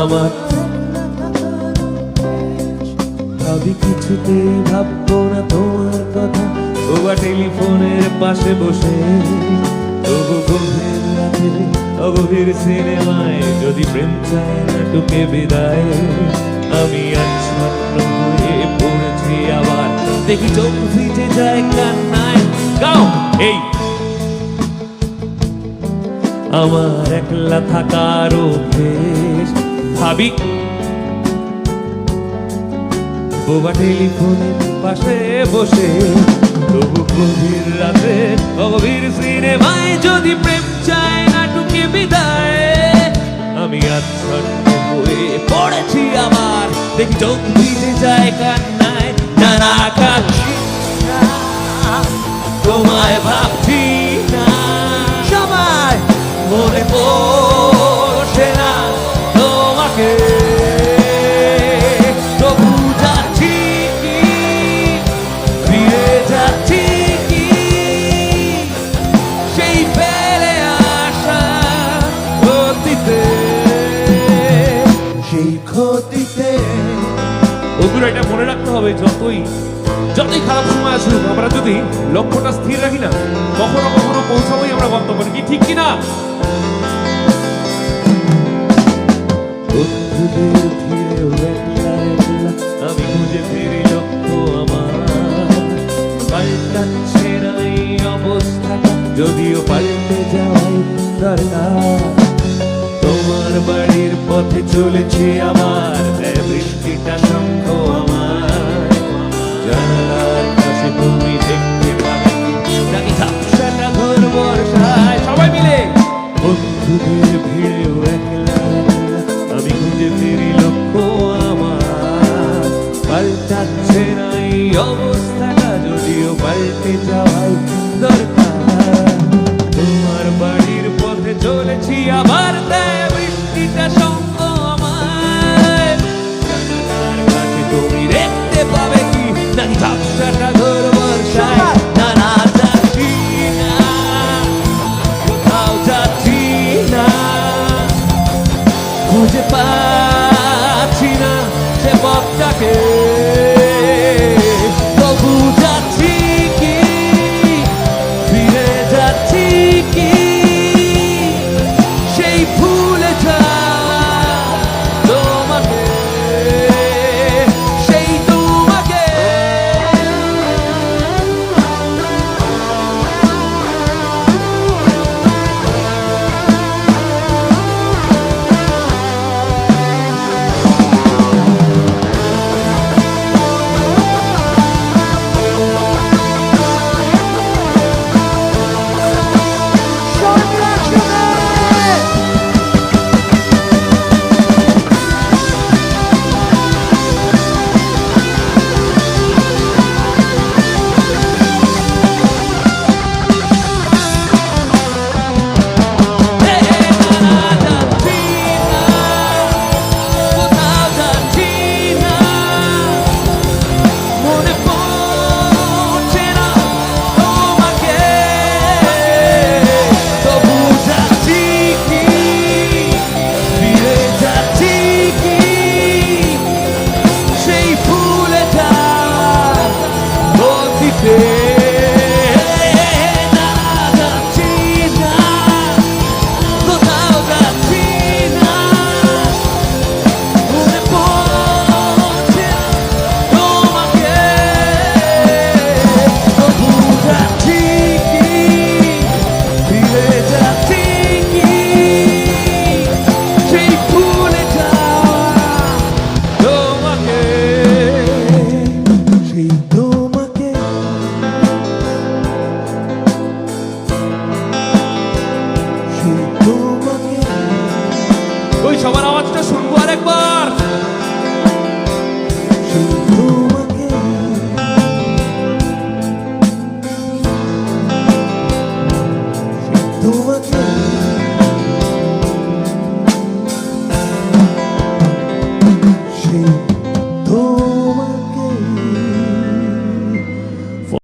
আমার ভাবি কিছুতেই ভাববো না তোমার কথা, ওবা টেলিফোনের পাশে বসে, তবু গভীর রাতে অগভীর সিনেমায় যদি প্রেম চায় নাটকে বিদায়, আমি আচ্ছন্ন হয়ে পড়েছি আবার, দেখি চোখ ভিজে যায় কান্নায়। গাও এই আমার একলা থাকার অভ্যেস, ভাবি বোবা টেলিফোনের পাশে বসে, তবু গভীর রাতে গভীর সিনেমায় যদি প্রেম চায় নাটকে বিদায়, আমি আচ্ছন্ন হয়ে পড়েছি আবার, দেখি চোখ ভিজে যায় কান্নায়। নানা কাছি তোমায় ভাবছি না, সবাই মনে পড়ছে না তোমাকে, তবু যাচ্ছি কি ফিরে যাচ্ছি কি সেই ফেলে আসা ক্ষতিতে, সেই ক্ষতিতে। বন্ধুরা এটা মনে রাখতে হবে, যতই খারাপ সময় আসুক আমরা যদি লক্ষ্যটা স্থির রাখি না, কখনো কখনো পৌঁছাবোই আমরা গন্তব্যে, কি ঠিক কিনা? বন্ধুদের ফিরেও একলা একলা আমি খুঁজে ফিরি লক্ষ্য আমার, পাল্টাচ্ছে না এই অবস্থাটা, যদিও পাল্টে যাওয়াই দরকার। তোমার বাড়ির পথে চলেছে আমার, বৃষ্টিটা সঙ্গ আমার, জানালার কাছে তুমি দেখতে পাবে নাকি ঝাপসাটা ঘর বর্ষায়। সবাই মিলে বন্ধুদের ভিড়েও একলা আমি খুঁজে ফিরি লক্ষ্য আমার, পাল্টাচ্ছে না এই অবস্থাটা, যদিও পাল্টে যাওয়াই